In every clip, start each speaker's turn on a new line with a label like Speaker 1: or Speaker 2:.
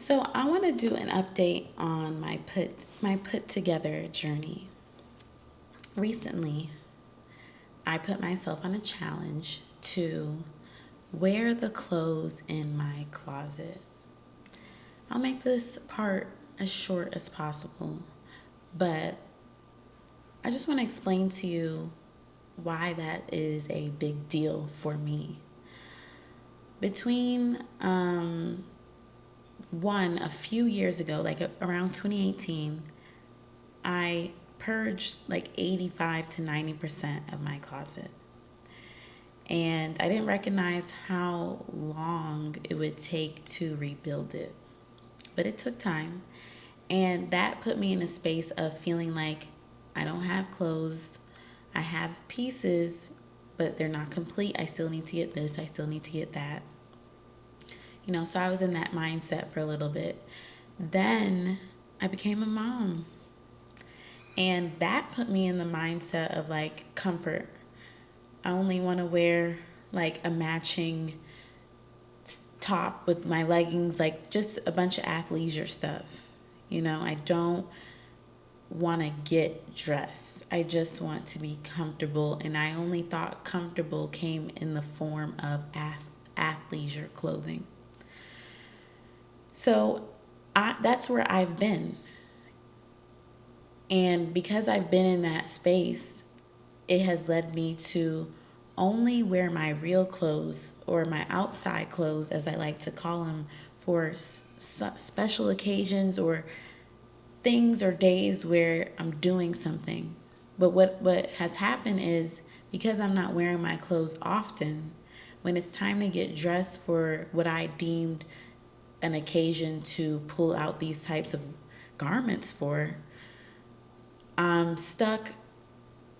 Speaker 1: So I want to do an update on my put together journey. Recently, I put myself on a challenge to wear the clothes in my closet. I'll make this part as short as possible, but I just want to explain to you why that is a big deal for me. Between a few years ago, like around 2018, I purged like 85 to 90% of my closet. And I didn't recognize how long it would take to rebuild it. But it took time. And that put me in a space of feeling like I don't have clothes. I have pieces, but they're not complete. I still need to get this. I still need to get that. So I was in that mindset for a little bit. Then I became a mom. And that put me in the mindset of like comfort. I only want to wear like a matching top with my leggings, like just a bunch of athleisure stuff. I don't want to get dressed. I just want to be comfortable. And I only thought comfortable came in the form of athleisure clothing. So that's where I've been. And because I've been in that space, it has led me to only wear my real clothes, or my outside clothes, as I like to call them, for special occasions or things or days where I'm doing something. But what has happened is, because I'm not wearing my clothes often, when it's time to get dressed for what I deemed an occasion to pull out these types of garments for, I'm stuck.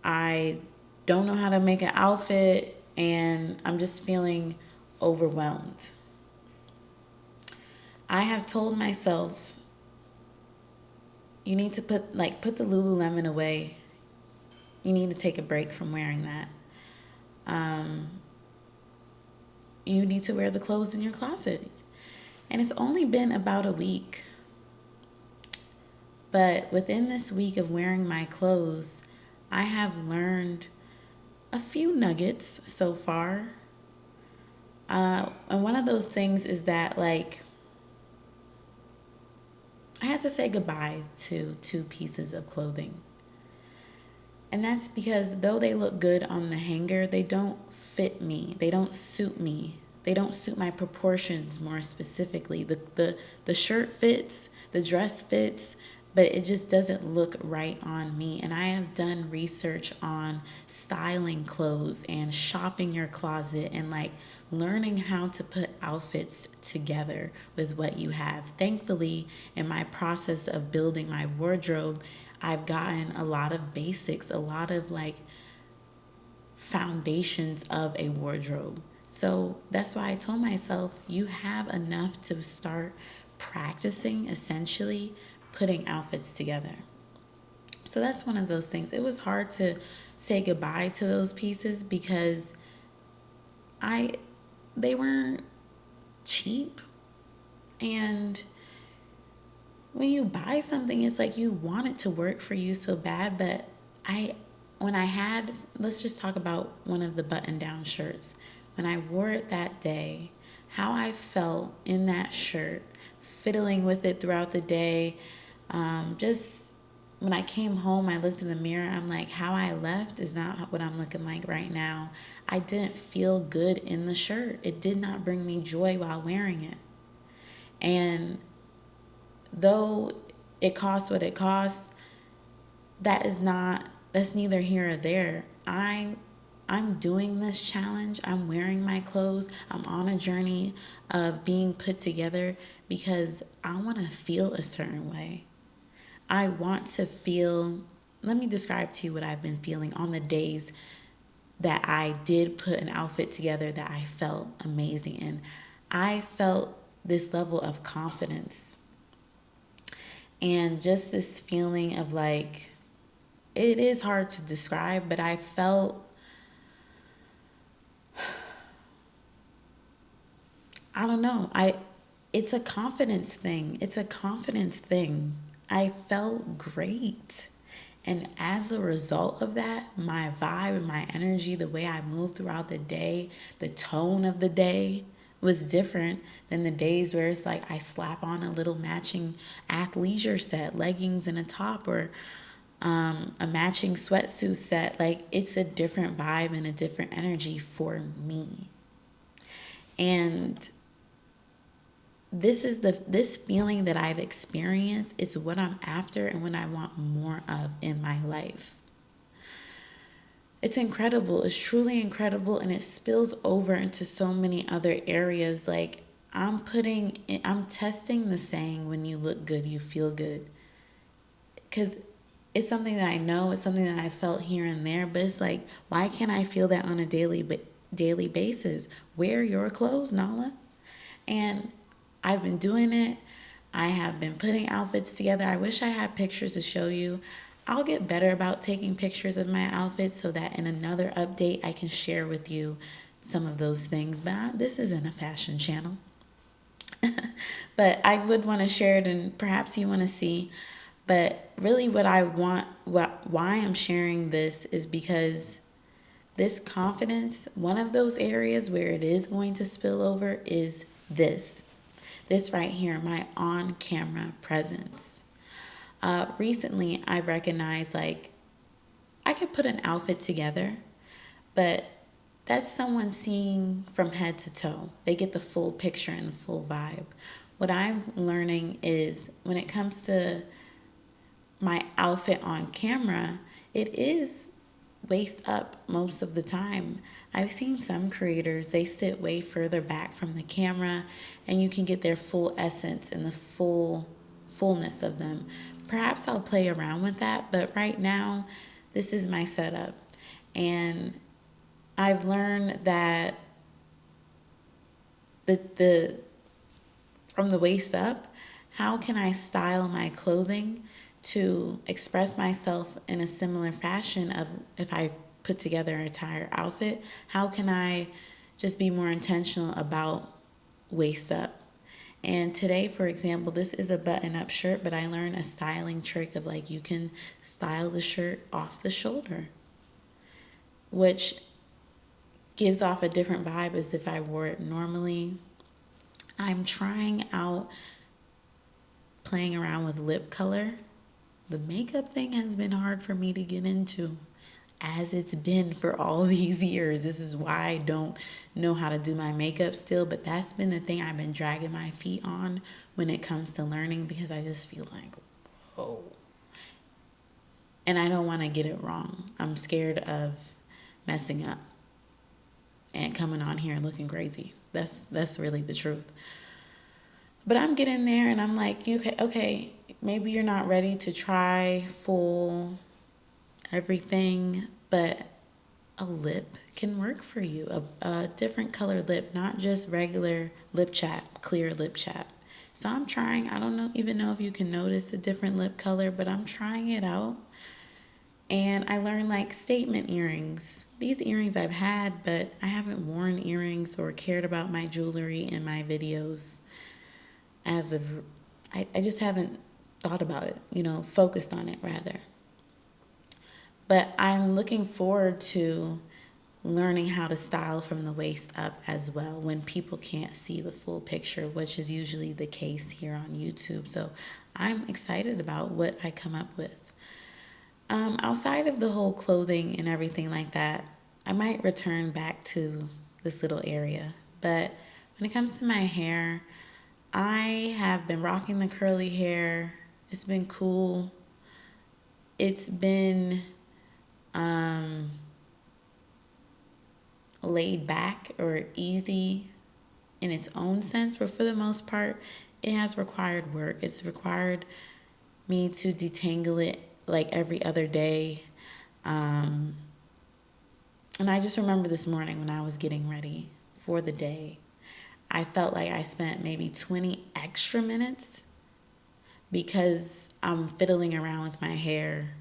Speaker 1: I don't know how to make an outfit, and I'm just feeling overwhelmed. I have told myself, you need to put the Lululemon away. You need to take a break from wearing that. You need to wear the clothes in your closet. And it's only been about a week. But within this week of wearing my clothes, I have learned a few nuggets so far. And one of those things is that, like, I had to say goodbye to 2 pieces of clothing. And that's because though they look good on the hanger, they don't fit me. They don't suit me. They don't suit my proportions, more specifically. The shirt fits, the dress fits, but it just doesn't look right on me. And I have done research on styling clothes and shopping your closet and like learning how to put outfits together with what you have. Thankfully, in my process of building my wardrobe, I've gotten a lot of basics, a lot of like foundations of a wardrobe. So that's why I told myself, you have enough to start practicing, essentially putting outfits together. So that's one of those things. It was hard to say goodbye to those pieces because they weren't cheap. And when you buy something, it's like you want it to work for you so bad. But let's just talk about one of the button down shirts. When I wore it that day, how I felt in that shirt, fiddling with it throughout the day. Just when I came home, I looked in the mirror. I'm like, how I left is not what I'm looking like right now. I didn't feel good in the shirt. It did not bring me joy while wearing it. And though it costs what it costs, that's neither here or there. I'm doing this challenge. I'm wearing my clothes. I'm on a journey of being put together because I want to feel a certain way. I want to feel, let me describe to you what I've been feeling on the days that I did put an outfit together that I felt amazing in. I felt this level of confidence and just this feeling of like, it is hard to describe, but I felt, I don't know. it's a confidence thing. It's a confidence thing. I felt great. And as a result of that, my vibe and my energy, the way I moved throughout the day, the tone of the day was different than the days where it's like I slap on a little matching athleisure set, leggings and a top, or a matching sweatsuit set. Like, it's a different vibe and a different energy for me. And this feeling that I've experienced is what I'm after and what I want more of in my life. It's incredible. It's truly incredible, and it spills over into so many other areas. Like, I'm testing the saying, when you look good, you feel good. Because it's something that I know, it's something that I felt here and there, but it's like, why can't I feel that on a daily basis? Wear your clothes, Nala. And I've been doing it. I have been putting outfits together. I wish I had pictures to show you. I'll get better about taking pictures of my outfits so that in another update I can share with you some of those things. But this isn't a fashion channel. But I would want to share it, and perhaps you want to see. But really why I'm sharing this is because this confidence, one of those areas where it is going to spill over is this right here, my on-camera presence. Recently, I recognized, like, I could put an outfit together, but that's someone seeing from head to toe. They get the full picture and the full vibe. What I'm learning is, when it comes to my outfit on camera, it is waist up most of the time. I've seen some creators, they sit way further back from the camera and you can get their full essence and the fullness of them. Perhaps I'll play around with that, but right now this is my setup. And I've learned that the from the waist up, how can I style my clothing to express myself in a similar fashion of if I put together an entire outfit? How can I just be more intentional about waist up? And today, for example, this is a button-up shirt, but I learned a styling trick of, like, you can style the shirt off the shoulder, which gives off a different vibe as if I wore it normally. I'm trying out playing around with lip color. The makeup thing has been hard for me to get into, as it's been for all these years. This is why I don't know how to do my makeup still, but that's been the thing I've been dragging my feet on when it comes to learning, because I just feel like, whoa. And I don't want to get it wrong. I'm scared of messing up and coming on here and looking crazy. That's really the truth. But I'm getting there, and I'm like, okay, maybe you're not ready to try full everything, but a lip can work for you. A different colored lip, not just regular lip chap, clear lip chap. So I'm trying. I don't even know if you can notice a different lip color, but I'm trying it out. And I learned, like, statement earrings. These earrings I've had, but I haven't worn earrings or cared about my jewelry in my videos as of, I just haven't thought about it, focused on it rather. But I'm looking forward to learning how to style from the waist up as well when people can't see the full picture, which is usually the case here on YouTube. So I'm excited about what I come up with. Outside of the whole clothing and everything like that, I might return back to this little area. But when it comes to my hair, I have been rocking the curly hair. It's been cool. It's been laid back or easy in its own sense, but for the most part, it has required work. It's required me to detangle it like every other day. And I just remember this morning when I was getting ready for the day, I felt like I spent maybe 20 extra minutes because I'm fiddling around with my hair.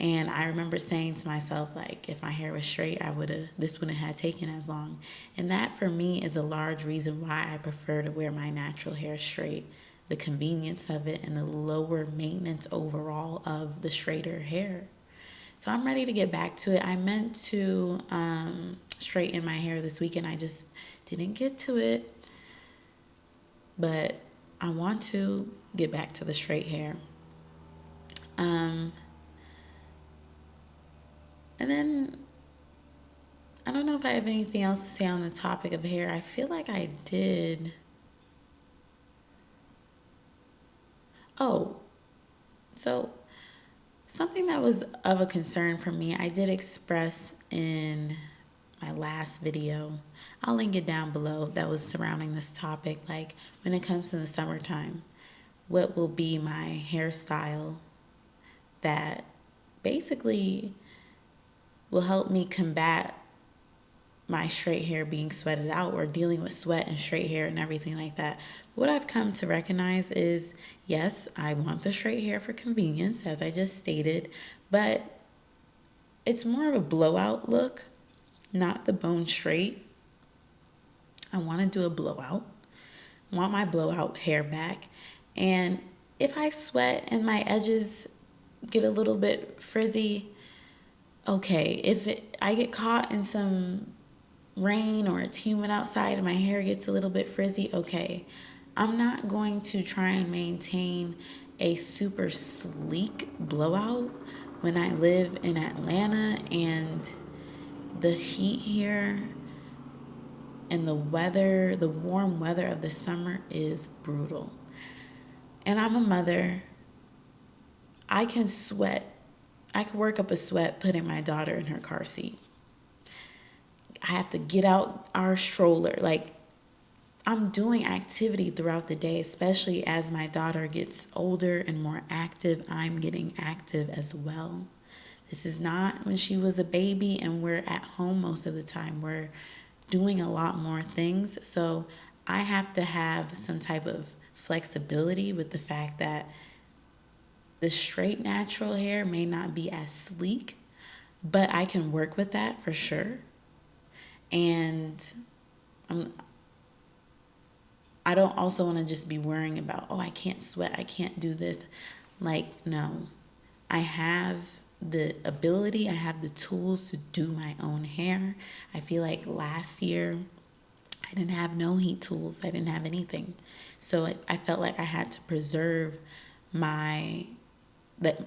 Speaker 1: And I remember saying to myself, like, if my hair was straight, this wouldn't have taken as long. And that for me is a large reason why I prefer to wear my natural hair straight. The convenience of it and the lower maintenance overall of the straighter hair. So I'm ready to get back to it. I meant to straighten my hair this weekend. I just didn't get to it. But I want to get back to the straight hair. And then I don't know if I have anything else to say on the topic of hair. I feel like I did. Oh, so something that was of a concern for me, I did express in my last video. I'll link it down below that was surrounding this topic. Like when it comes to the summertime, what will be my hairstyle that basically will help me combat my straight hair being sweated out or dealing with sweat and straight hair and everything like that. What I've come to recognize is, yes, I want the straight hair for convenience, as I just stated, but it's more of a blowout look, not the bone straight. I want to do a blowout. I want my blowout hair back. And if I sweat and my edges get a little bit frizzy, okay. I get caught in some rain or it's humid outside and my hair gets a little bit frizzy, okay. I'm not going to try and maintain a super sleek blowout when I live in Atlanta and the heat here and the weather, the warm weather of the summer is brutal. And I'm a mother. I can sweat. I can work up a sweat putting my daughter in her car seat. I have to get out our stroller. Like, I'm doing activity throughout the day, especially as my daughter gets older and more active. I'm getting active as well. This is not when she was a baby and we're at home most of the time. We're doing a lot more things. So I have to have some type of flexibility with the fact that the straight natural hair may not be as sleek, but I can work with that for sure. And I don't also want to just be worrying about, oh, I can't sweat, I can't do this. Like, no. I have the ability, I have the tools to do my own hair. I feel like last year I didn't have no heat tools. I didn't have anything. So I felt like I had to preserve that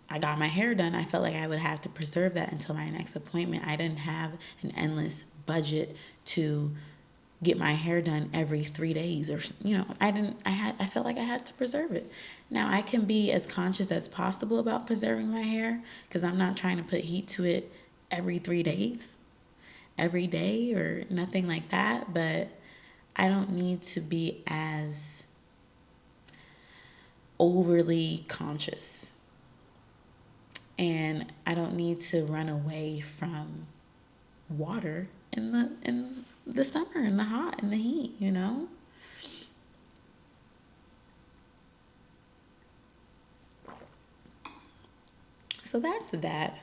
Speaker 1: I got my hair done. I felt like I would have to preserve that until my next appointment. I didn't have an endless budget to get my hair done every 3 days or, I felt like I had to preserve it. Now I can be as conscious as possible about preserving my hair because I'm not trying to put heat to it every 3 days, every day or nothing like that. But I don't need to be as overly conscious. And I don't need to run away from water in the summer, in the hot, in the heat, So that's that.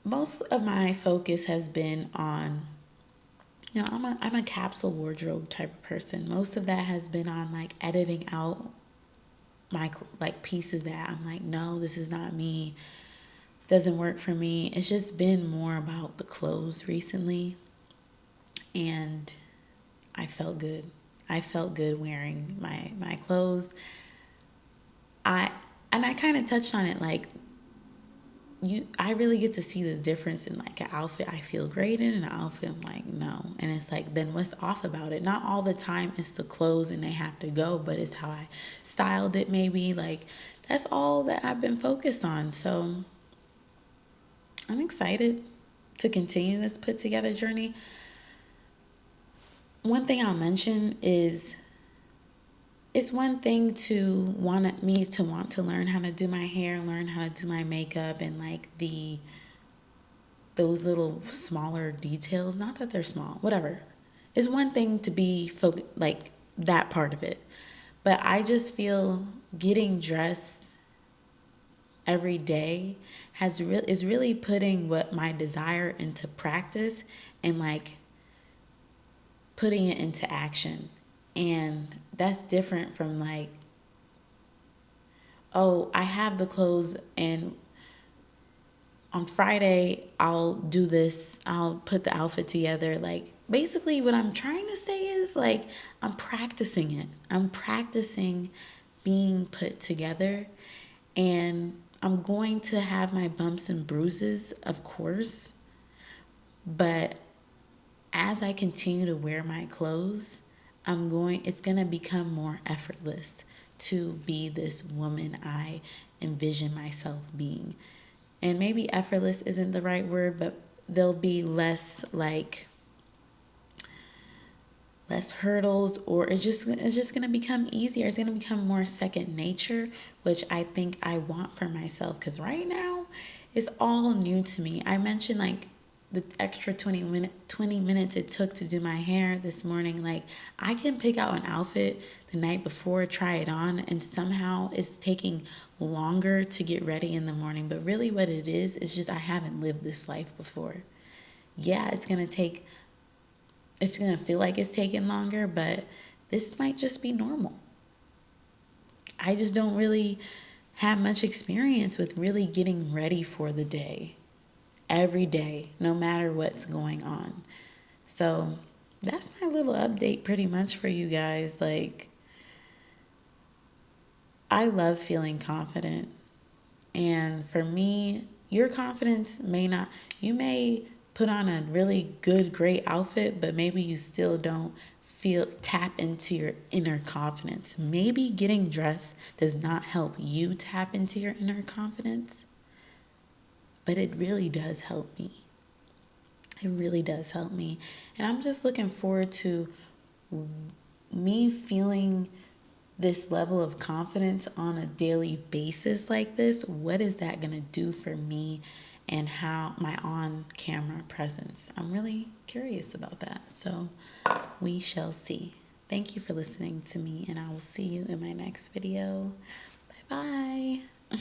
Speaker 1: Most of my focus has been on, I'm a capsule wardrobe type of person. Most of that has been on like editing out my like pieces that I'm like, no, this is not me. It doesn't work for me. It's just been more about the clothes recently. And I felt good. I felt good wearing my clothes. I kind of touched on it, like I really get to see the difference in like an outfit I feel great in and an outfit I'm like, no. And it's like, then what's off about it? Not all the time it's the clothes and they have to go, but it's how I styled it maybe. Like that's all that I've been focused on. So I'm excited to continue this put together journey. One thing I'll mention is it's one thing to want to learn how to do my hair, learn how to do my makeup, and like those little smaller details. Not that they're small, whatever. It's one thing to be like that part of it, but I just feel getting dressed every day is really putting what my desire into practice and like putting it into action. And that's different from like, oh, I have the clothes and on Friday I'll do this, I'll put the outfit together. Like basically what I'm trying to say is like I'm practicing it. I'm practicing being put together, and I'm going to have my bumps and bruises, of course, but as I continue to wear my clothes, it's going to become more effortless to be this woman I envision myself being. And maybe effortless isn't the right word, but there'll be less hurdles, or it's just going to become easier. It's going to become more second nature, which I think I want for myself, cuz right now it's all new to me. I mentioned like the extra 20 minutes it took to do my hair this morning. Like I can pick out an outfit the night before, try it on, and somehow it's taking longer to get ready in the morning. But really what it is just I haven't lived this life before. Yeah, it's going to feel like it's taking longer, but this might just be normal. I just don't really have much experience with really getting ready for the day every day, no matter what's going on. So that's my little update pretty much for you guys. Like, I love feeling confident. And for me, your confidence you may put on a really good, great outfit, but maybe you still don't tap into your inner confidence. Maybe getting dressed does not help you tap into your inner confidence, but it really does help me. It really does help me. And I'm just looking forward to me feeling this level of confidence on a daily basis like this. What is that going to do for me and how my on camera presence? I'm really curious about that. So we shall see. Thank you for listening to me, and I will see you in my next video. Bye bye.